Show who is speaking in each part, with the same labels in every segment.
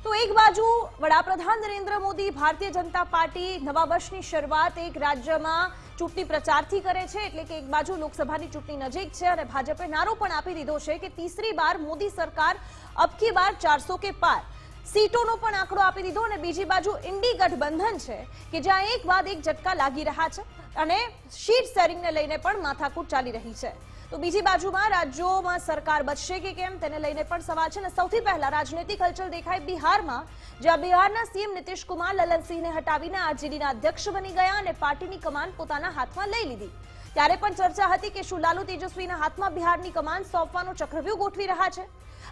Speaker 1: તો એક બાજુ વડાપ્રધાન નરેન્દ્ર મોદી ભારતીય જનતા પાર્ટી નવા વર્ષની શરૂઆત એક રાજ્યમાં ચૂંટણી પ્રચારથી કરે છે, એટલે કે એક બાજુ લોકસભાની ચૂંટણી નજીક છે અને ભાજપે નારો પણ આપી દીધો છે કે तीसरी बार मोदी सरकार अब की बार 400 के पार सीटों પણ આંકડો આપી દીધો અને બીજી બાજુ ઇન્ડી ગઠબંધન છે કે જ્યાં એક બાદ એક ઝટકા લાગી રહ્યા છે અને સીટ શેરિંગને લઈને પણ માથાકૂટ ચાલી રહી છે। તો બીજી બાજુમાં રાજ્યોમાં સરકાર બચશે કે કેમ તેને લઈને પણ સવાલ છે અને સૌથી પહેલા રાજનૈતિક હલચલ દેખાય બિહારમાં, જ્યાં બિહારના સીએમ નીતિશ કુમાર લલનસિંહને હટાવીને આરજેડીના અધ્યક્ષ બની ગયા અને પાર્ટીની કમાન પોતાના હાથમાં લઈ લીધી। ત્યારે પણ ચર્ચા હતી કે શું લાલુ તેજસ્વીના હાથમાં બિહારની કમાન સોંપવાનો ચક્રવ્યૂહ ગોઠવી રહ્યા છે।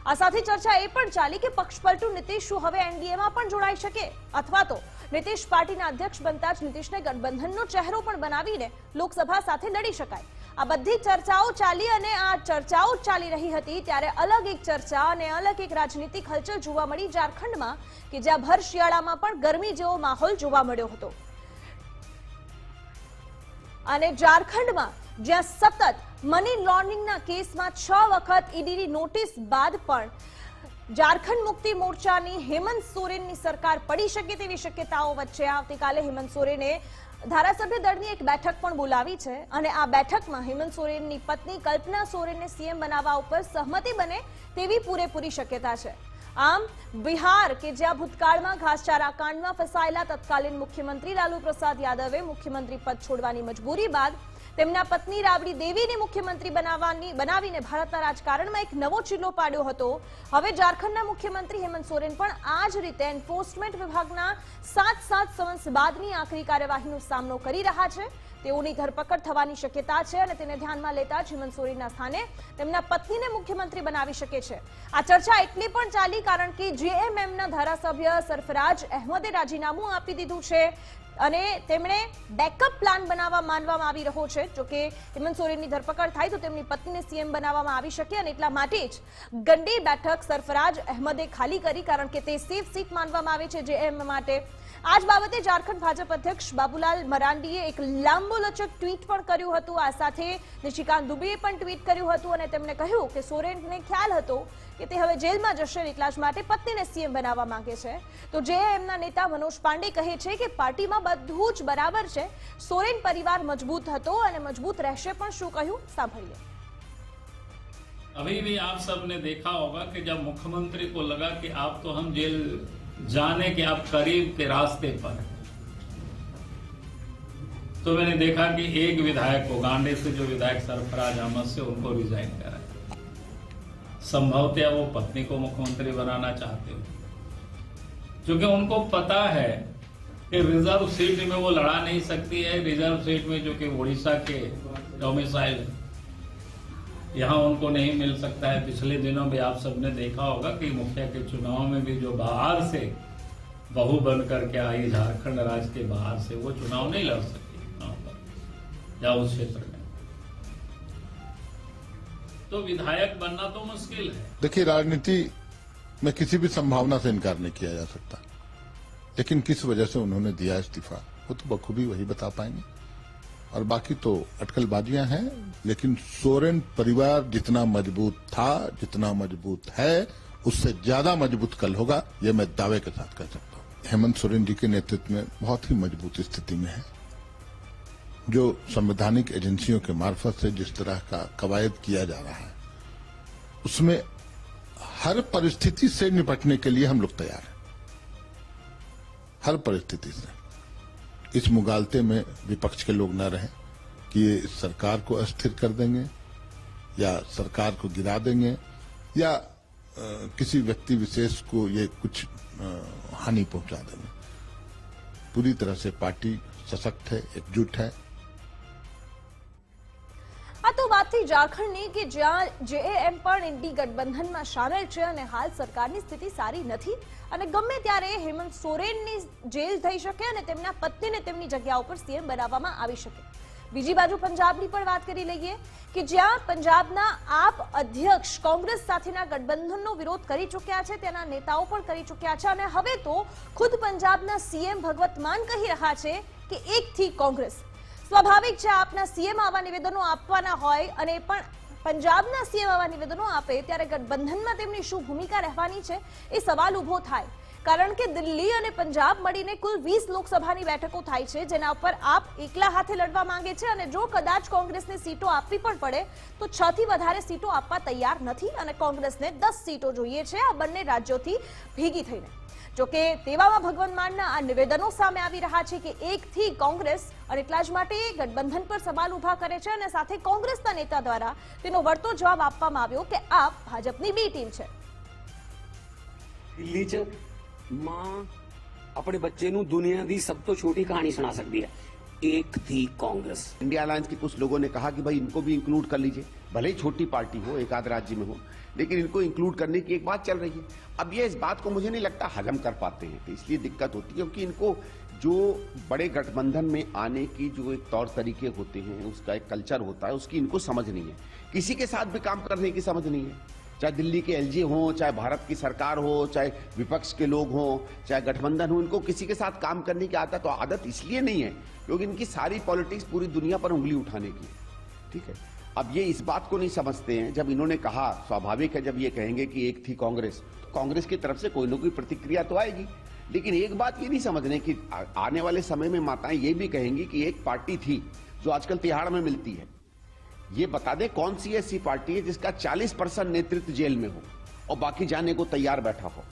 Speaker 1: આ સાથે ચર્ચા એ પણ ચાલી કે પક્ષપલટુ નીતિશ શું હવે એનડીએમાં પણ જોડાઈ શકે અથવા તો નીતિશ પાર્ટીના અધ્યક્ષ બનતા જ નીતિશને ગઠબંધનનો ચહેરો પણ બનાવીને લોકસભા સાથે લડી શકાય। આ બધી ચર્ચાઓ ચાલી અને આ ચર્ચાઓ ચાલી રહી હતી ત્યારે અલગ એક ચર્ચા અને અલગ એક રાજનીતિક હલચલ જોવા મળી ઝારખંડમાં કે જ્યાં ભર શિયાળામાં પણ ગરમી જેવો માહોલ જોવા મળ્યો હતો અને ઝારખંડમાં જ્યાં સતત મની લોન્ડરિંગના કેસમાં 6 વખત ઈડીની નોટિસ બાદ પણ ઝારખંડ મુક્તિ મોરચાની હેમંત સોરેનની સરકાર પડી શકે તેવી શક્યતાઓ વચ્ચે આવતીકાલે હેમંત સોરેને ધારાસભ્ય દળની એક બેઠક પણ બોલાવી છે અને આ બેઠકમાં હેમંત સોરેનની પત્ની કલ્પના સોરેનને સીએમ બનાવવા ઉપર સહમતિ બને તેવી પૂરેપૂરી શક્યતા છે। આમ બિહાર કે જ્યાં ભૂતકાળમાં ઘાસચારા કાંડમાં ફસાયેલા તત્કાલીન મુખ્યમંત્રી લાલુ પ્રસાદ યાદવે મુખ્યમંત્રી પદ છોડવાની મજબૂરી બાદ તેમના પત્ની રાબડી દેવીને મુખ્યમંત્રી બનાવીને ભારતના રાજકારણમાં એક નવો ચિલ્લો પાડ્યો હતો। હવે ઝારખંડના મુખ્યમંત્રી હેમંત સોરેન પણ આ જ રીતે એન્ફોર્સમેન્ટ વિભાગના 7 સમન્સ બાદની આખરી કાર્યવાહીનો સામનો કરી રહ્યા છે। તેઓની ધરપકડ થવાની શક્યતા છે અને તેને ધ્યાનમાં લેતા જ હેમંત સોરેનના સ્થાને તેમના પત્નીને મુખ્યમંત્રી બનાવી શકે છે। આ ચર્ચા એટલી પણ ચાલી કારણ કે જેએમએમના ધારાસભ્ય સરફરાજ અહેમદે રાજીનામું આપી દીધું છે અને તેમણે બેકઅપ પ્લાન બનાવવા માનવામાં આવી રહ્યો છે। જો કે હેમંત સોરેનની ધરપકડ થાય તો તેમની પત્નીને સીએમ બનાવવામાં આવી શકે અને એટલા માટે જ ગંડી બેઠક સરફરાજ અહેમદે ખાલી કરી કારણ કે તે સેફ સીટ માનવામાં આવે છે જેએમ માટે। આ જ બાબતે ઝારખંડ ભાજપ અધ્યક્ષ બાબુલાલ મરાંડીએ એક લાંબોલચક ટ્વીટ પણ કર્યું હતું। આ સાથે નિશિકાંત દુબેએ પણ ટ્વીટ કર્યું હતું અને તેમણે કહ્યું કે સોરેનને ખ્યાલ હતો કે તે હવે જેલમાં જશે એટલા જ માટે પત્નીને સીએમ બનાવવા માંગે છે। તો જેએમના નેતા મનોજ પાંડે કહે છે કે પાર્ટીમાં બધું જ બરાબર છે, સોરેન પરિવાર મજબૂત હતો અને મજબૂત રહેશે પણ। શું કહ્યું સાંભળીએ।
Speaker 2: अभी भी आप सबने देखा होगा कि जब मुख्यमंत्री को लगा कि आप तो हम जेल जाने के आप करीब के रास्ते पर हैं, तो मैंने देखा कि एक विधायक को गांडे से जो विधायक सरफराज अहमद से उनको रिजाइन कराया। संभवतः वो पत्नी को मुख्यमंत्री बनाना चाहते हो, क्योंकि उनको पता है कि रिजर्व सीट में वो लड़ा नहीं सकती है। रिजर्व सीट में जो कि उड़ीसा के डोमिसाइल यहाँ उनको नहीं मिल सकता है। पिछले दिनों में आप सबने देखा होगा कि मुखिया के चुनाव में भी जो बाहर से बहू बन करके आई झारखंड राज्य के बाहर से, वो चुनाव नहीं लड़ सकी चुनाव पर या उस क्षेत्र में, तो विधायक बनना तो मुश्किल है।
Speaker 3: देखिए, राजनीति में किसी भी संभावना से इनकार नहीं किया जा सकता, लेकिन किस वजह से उन्होंने दिया इस्तीफा वो तो बखूबी वही बता पाएंगे और बाकी तो अटकलबाजियां हैं। लेकिन सोरेन परिवार जितना मजबूत था, जितना मजबूत है, उससे ज्यादा मजबूत कल होगा, यह मैं दावे के साथ कह सकता हूं। हेमंत सोरेन जी के नेतृत्व में बहुत ही मजबूत स्थिति में है। जो संवैधानिक एजेंसियों के मार्फत से जिस तरह का कवायद किया जा रहा है, उसमें हर परिस्थिति से निपटने के लिए हम लोग तैयार हैं, हर परिस्थिति से। इस मुगालते में विपक्ष के लोग न रहें कि ये सरकार को अस्थिर कर देंगे या सरकार को गिरा देंगे या किसी व्यक्ति विशेष को ये कुछ हानि पहुंचा देंगे। पूरी तरह से पार्टी सशक्त है, एकजुट है।
Speaker 1: આ તો વાત થઈ ઝારખંડની કે જ્યાં જેએમ પણ ઇન્ડી ગઠબંધનમાં સામેલ છે અને હાલ સરકારની સ્થિતિ સારી નથી અને ગમે ત્યારે હેમંત સોરેનની જેલ થઈ શકે અને તેમના પત્નીને તેમની જગ્યા ઉપર સીએમ બનાવવામાં આવી શકે। બીજી બાજુ પંજાબની પણ વાત કરી લઈએ કે જ્યાં પંજાબના આપ અધ્યક્ષ કોંગ્રેસ સાથેના ગઠબંધનનો વિરોધ કરી ચૂક્યા છે, તેના નેતાઓ પણ કરી ચૂક્યા છે અને હવે તો ખુદ પંજાબના સીએમ ભગવત માન કહી રહ્યા છે કે એક થी કોંગ્રેસ। સ્વાભાવિક છે આપના સીએમ આવા નિવેદનો આપવાના હોય અને પણ પંજાબના સીએમ આવા નિવેદનો આપે ત્યારે ગઠબંધનમાં તેમની શું ભૂમિકા રહેવાની છે એ સવાલ ઊભો થાય। કારણ કે દિલ્હી અને પંજાબ મળીને કુલ 20 લોકસભાની બેઠકો થાય છે, જેના ઉપર આપ એકલા હાથે લડવા માંગે છે અને જો કદાચ કોંગ્રેસને સીટો આપવી પણ પડે તો 6 થી વધારે સીટો આપવા તૈયાર નથી અને કોંગ્રેસને 10 સીટો જોઈએ છે આ બંને રાજ્યોથી ભેગી થઈને। જોકે તેવામાં ભગવંત માનના આ નિવેદનો સામે આવી રહ્યા છે કે એકથી કોંગ્રેસ અને એટલા જ માટે ગઠબંધન પર સવાલ ઉભા કરે છે અને સાથે કોંગ્રેસના નેતા દ્વારા તેનો વળતો જવાબ આપવામાં આવ્યો કે આ ભાજપની બી ટીમ છે।
Speaker 4: दिल्ली च मां अपने बच्चे नु दुनिया दी सब तो छोटी कहानी सुना सकती है। एक थी कांग्रेस।
Speaker 5: इंडिया अलायंस के कुछ लोगों ने कहा कि भाई इनको भी इंक्लूड कर लीजिए, भले ही छोटी पार्टी हो, एक आध राज्य में हो, लेकिन इनको इंक्लूड करने की एक बात चल रही है। अब ये इस बात को मुझे नहीं लगता हजम कर पाते हैं, तो इसलिए दिक्कत होती है क्योंकि इनको जो बड़े गठबंधन में आने की जो एक तौर तरीके होते हैं, उसका एक कल्चर होता है, उसकी इनको समझ नहीं है। किसी के साथ भी काम करने की समझ नहीं है, चाहे दिल्ली के एलजी हो, चाहे भारत की सरकार हो, चाहे विपक्ष के लोग हो, चाहे गठबंधन हो, इनको किसी के साथ काम करने की आदत तो आदत इसलिए नहीं है क्योंकि इनकी सारी पॉलिटिक्स पूरी दुनिया पर उंगली उठाने की है। ठीक है, अब ये इस बात को नहीं समझते हैं। जब इन्होंने कहा, स्वाभाविक है जब ये कहेंगे कि एक थी कांग्रेस, तो कांग्रेस की तरफ से कोई ना कोई प्रतिक्रिया तो आएगी, लेकिन एक बात ये नहीं समझ रहे कि आने वाले समय में माताएं ये भी कहेंगी कि एक पार्टी थी जो आजकल तिहाड़ में मिलती है। ये बता दे कौन सी ऐसी पार्टी है जिसका 40% नेतृत्व जेल में हो और बाकी जाने को तैयार बैठा हो।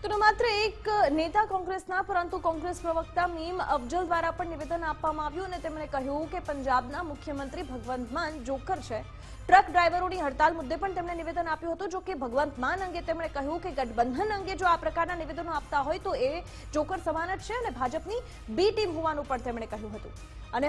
Speaker 1: તો માત્ર એક નેતા કોંગ્રેસના પરંતુ કોંગ્રેસ પ્રવક્તા મીમ અફજલ દ્વારા પણ નિવેદન આપવામાં આવ્યું અને તેમણે કહ્યું કે પંજાબના મુખ્યમંત્રી ભગવંત માન જોકર છે। ટ્રક ડ્રાઈવરોની હડતાલ મુદ્દે પણ તેમણે નિવેદન આપ્યું હતું। જો કે ભગવંત માન અંગે તેમણે કહ્યું કે ગઠબંધન અંગે જો આ પ્રકારના નિવેદનો આપતા હોય તો એ જોકર સમાન જ છે અને ભાજપની બી ટીમ હોવાનું પણ તેમણે કહ્યું હતું। અને